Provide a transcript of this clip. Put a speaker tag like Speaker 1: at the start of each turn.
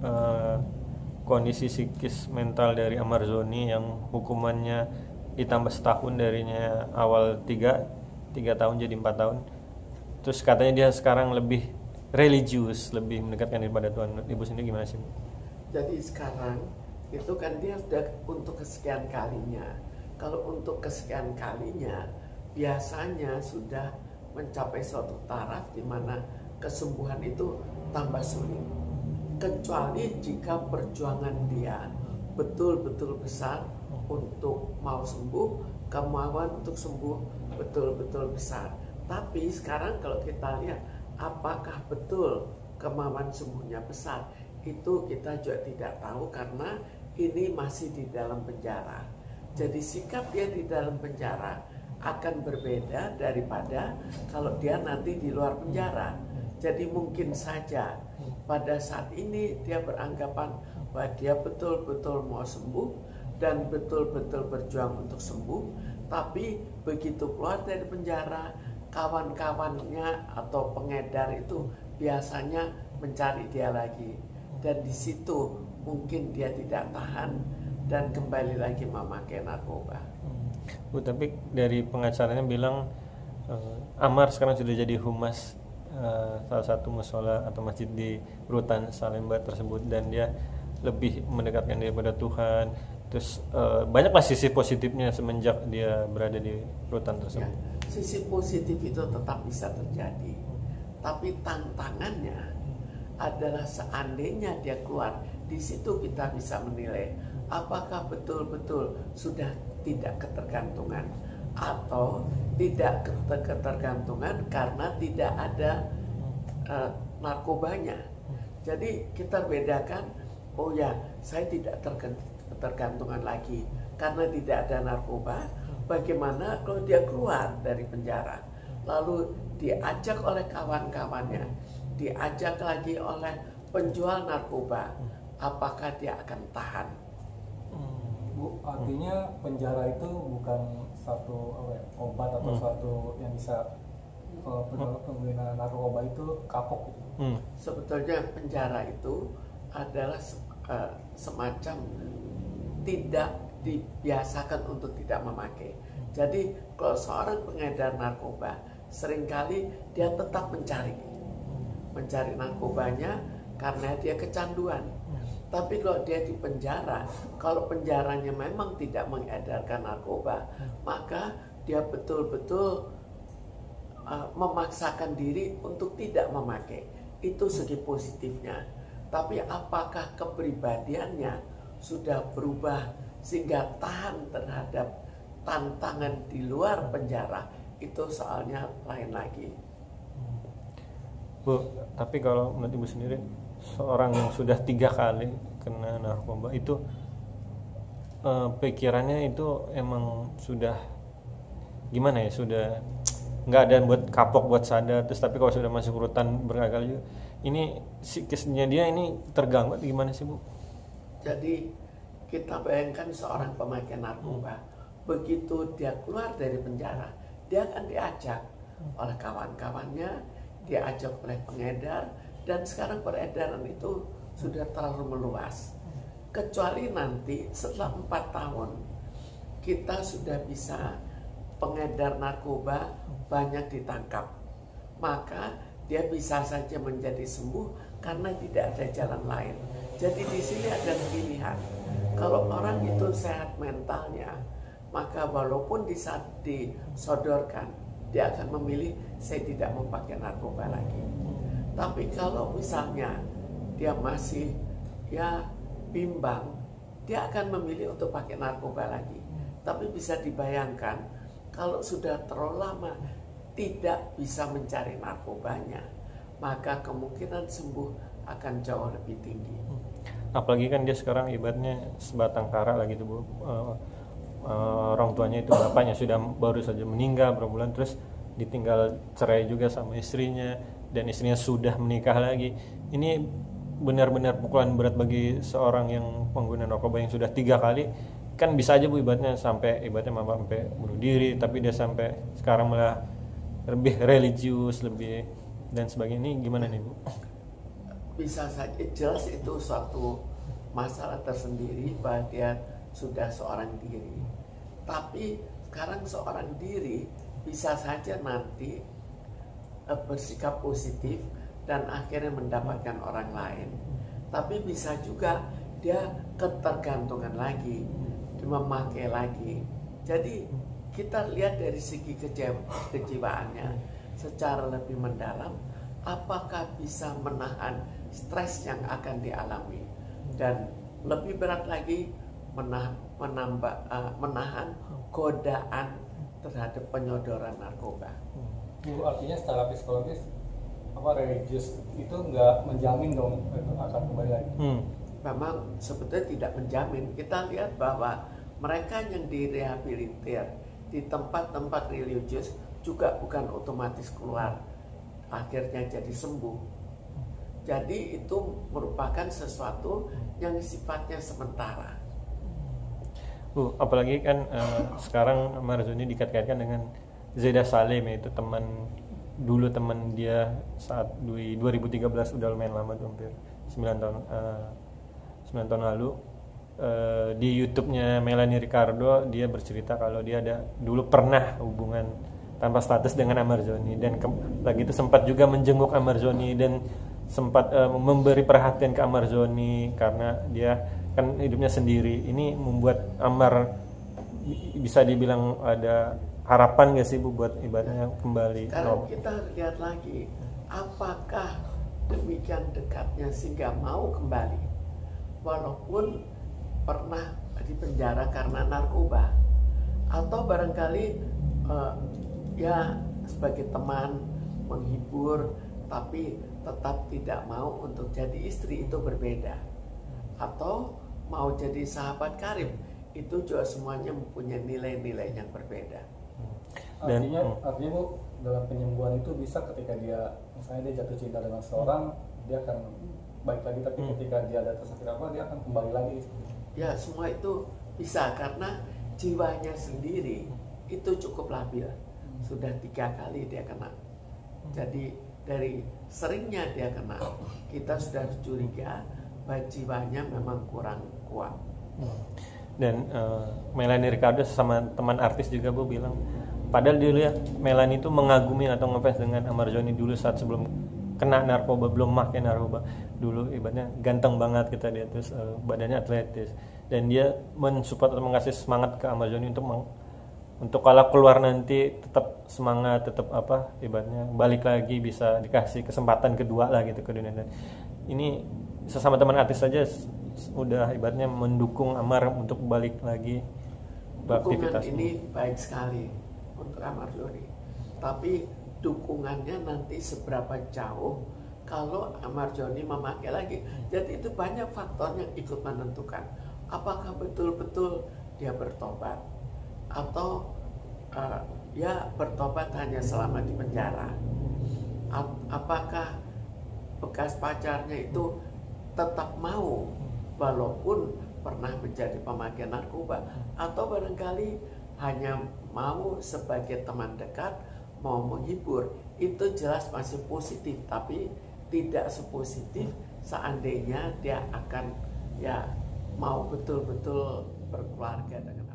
Speaker 1: eh, kondisi psikis mental dari Amarzoni yang hukumannya ditambah setahun darinya awal 3 tahun jadi 4 tahun. Terus katanya dia sekarang lebih religius, lebih mendekatkan diri pada Tuhan. Ibu sendiri gimana sih?
Speaker 2: Jadi sekarang itu kan dia sudah untuk kesekian kalinya. Kalau untuk kesekian kalinya biasanya sudah mencapai suatu taraf di mana kesembuhan itu tambah sulit. Kecuali jika perjuangan dia betul-betul besar untuk mau sembuh, kemauan untuk sembuh betul-betul besar. Tapi sekarang kalau kita lihat apakah betul kemauan sembuhnya besar, itu kita juga tidak tahu karena ini masih di dalam penjara. Jadi sikap dia di dalam penjara akan berbeda daripada kalau dia nanti di luar penjara. Jadi mungkin saja pada saat ini dia beranggapan bahwa dia betul-betul mau sembuh dan betul-betul berjuang untuk sembuh, tapi begitu keluar dari penjara, kawan-kawannya atau pengedar itu biasanya mencari dia lagi, dan di situ mungkin dia tidak tahan dan kembali lagi memakai narkoba.
Speaker 1: Bu, tapi dari pengacaranya bilang Amar sekarang sudah jadi humas salah satu musola atau masjid di Rutan Salemba tersebut, dan dia lebih mendekatkan diri pada Tuhan. Terus banyaklah sisi positifnya semenjak dia berada di rutan tersebut.
Speaker 2: Ya, sisi positif itu tetap bisa terjadi, tapi tantangannya adalah seandainya dia keluar, di situ kita bisa menilai apakah betul-betul sudah tidak ketergantungan atau tidak ketergantungan karena tidak ada narkobanya. Jadi kita bedakan, oh ya, saya tidak ketergantungan lagi karena tidak ada narkoba. Bagaimana kalau dia keluar dari penjara, lalu diajak oleh kawan-kawannya, diajak lagi oleh penjual narkoba, apakah dia akan tahan?
Speaker 3: Bu, artinya penjara itu bukan satu obat atau suatu yang bisa pengguna narkoba itu kapok gitu.
Speaker 2: Sebetulnya penjara itu adalah semacam tidak dibiasakan untuk tidak memakai. Jadi kalau seorang pengedar narkoba, seringkali dia tetap mencari narkobanya karena dia kecanduan. Tapi kalau dia di penjara, kalau penjaranya memang tidak mengedarkan narkoba, maka dia betul-betul memaksakan diri untuk tidak memakai. Itu segi positifnya. Tapi apakah kepribadiannya sudah berubah sehingga tahan terhadap tantangan di luar penjara, itu soalnya lain lagi.
Speaker 1: Bu, tapi kalau menurut Ibu sendiri, seorang yang sudah 3 kali kena narkoba itu pikirannya itu emang sudah gimana ya, sudah nggak ada buat kapok buat sadar. Terus tapi kalau sudah masuk rutan berkali-kali, ini psikisnya dia ini terganggu gimana sih Bu?
Speaker 2: Jadi kita bayangkan seorang pemakai narkoba, begitu dia keluar dari penjara, dia akan diajak oleh kawan-kawannya, diajak oleh pengedar, dan sekarang peredaran itu sudah terlalu meluas. Kecuali nanti setelah 4 tahun kita sudah bisa pengedar narkoba banyak ditangkap, maka dia bisa saja menjadi sembuh karena tidak ada jalan lain. Jadi di sini ada pilihan. Kalau orang itu sehat mentalnya, maka walaupun di saat disodorkan, dia akan memilih saya tidak mau pakai narkoba lagi. Tapi kalau misalnya dia masih bimbang, dia akan memilih untuk pakai narkoba lagi. Tapi bisa dibayangkan kalau sudah terlalu lama tidak bisa mencari narkobanya, maka kemungkinan sembuh akan jauh lebih tinggi.
Speaker 1: Apalagi kan dia sekarang ibaratnya sebatang kara lah gitu Bu. Orang tuanya itu bapaknya sudah baru saja meninggal berapa bulan, terus ditinggal cerai juga sama istrinya, dan istrinya sudah menikah lagi. Ini benar-benar pukulan berat bagi seorang yang pengguna narkoba yang sudah 3 kali. Kan bisa aja Bu ibaratnya sampai mama sampai bunuh diri, tapi dia sampai sekarang malah lebih religius, lebih dan sebagainya. Ini gimana nih Bu?
Speaker 2: bisa saja, jelas itu suatu masalah tersendiri bahwa dia sudah seorang diri. Tapi sekarang seorang diri bisa saja nanti bersikap positif dan akhirnya mendapatkan orang lain. Tapi bisa juga dia ketergantungan lagi, memakai lagi. Jadi kita lihat dari segi kejiwaannya secara lebih mendalam, apakah bisa menahan stres yang akan dialami, dan lebih berat lagi menahan godaan terhadap penyodoran narkoba.
Speaker 3: Bu, artinya secara psikologis religius itu nggak menjamin dong itu akan kembali lagi.
Speaker 2: Memang sebetulnya tidak menjamin. Kita lihat bahwa mereka yang direhabilitir di tempat-tempat religius juga bukan otomatis keluar akhirnya jadi sembuh. Jadi itu merupakan sesuatu yang sifatnya sementara.
Speaker 1: Bu, apalagi kan sekarang Marzoni dikait-kaitkan dengan Zeda Salim, yaitu teman dia saat 2013, udah lumayan lama tuh, hampir 9 tahun lalu. Di YouTube-nya Melanie Ricardo, dia bercerita kalau dia dulu pernah hubungan tanpa status dengan Amarzoni, dan lagi itu sempat juga menjenguk Amarzoni dan sempat memberi perhatian ke Amarzoni karena dia kan hidupnya sendiri. Ini membuat Amar bisa dibilang ada harapan gak sih Bu buat ibadahnya kembali?
Speaker 2: Sekarang kita lihat lagi, apakah demikian dekatnya sehingga mau kembali walaupun pernah dipenjara karena narkoba, atau barangkali ya sebagai teman menghibur tapi tetap tidak mau untuk jadi istri, itu berbeda. Atau mau jadi sahabat karib, itu juga semuanya mempunyai nilai-nilai yang berbeda.
Speaker 3: Artinya Bu, dalam penyembuhan itu bisa ketika dia misalnya dia jatuh cinta dengan seorang, dia akan baik lagi, tapi ketika dia ada tersakit apa, dia akan kembali lagi.
Speaker 2: Ya, semua itu bisa karena jiwanya sendiri itu cukup labil. Sudah 3 kali dia kena. Jadi dari seringnya dia kena, kita sudah curiga bahwa jiwanya memang kurang kuat.
Speaker 1: Dan Melanie Ricardo sama teman artis juga Bu bilang, padahal dulu ya Melanie itu mengagumi atau ngefans dengan Amarzoni dulu saat sebelum kena narkoba, belum makan narkoba. Dulu ibaratnya ganteng banget kita dia, terus badannya atletis, dan dia mensupport atau mengasih semangat ke Amarzoni untuk kalau keluar nanti tetap semangat, tetap ibaratnya balik lagi, bisa dikasih kesempatan kedua lah gitu ke dunia. Dan ini sesama teman artis saja udah ibaratnya mendukung Amar untuk balik lagi beraktivitas.
Speaker 2: Dukungan ini baik sekali untuk Amarzoni, tapi dukungannya nanti seberapa jauh kalau Amarzoni memakai lagi. Jadi itu banyak faktor yang ikut menentukan apakah betul-betul dia bertobat atau ya bertobat hanya selama di penjara. Apakah bekas pacarnya itu tetap mau walaupun pernah menjadi pemakai narkoba, atau barangkali hanya mau sebagai teman dekat, mau menghibur. Itu jelas masih positif, tapi tidak sepositif seandainya dia akan ya mau betul-betul berkeluarga dengan